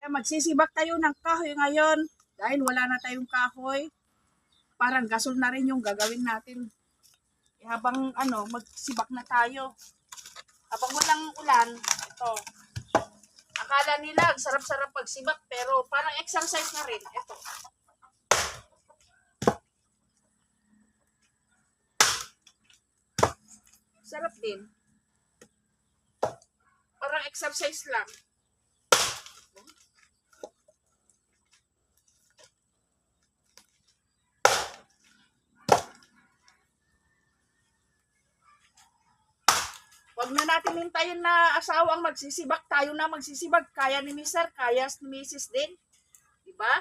Magsisibak tayo ng kahoy ngayon dahil wala na tayong kahoy. Parang gasol na rin yung gagawin natin. Habang magsibak na tayo. Habang walang ulan, ito. Akala nila sarap-sarap pagsibak pero parang exercise na rin. Ito. Sarap din. Parang exercise lang. Wag na natin hintayin na asawang magsisibak. Tayo na magsisibak. Kaya ni Mr. Kaya ni Mrs. din. Diba?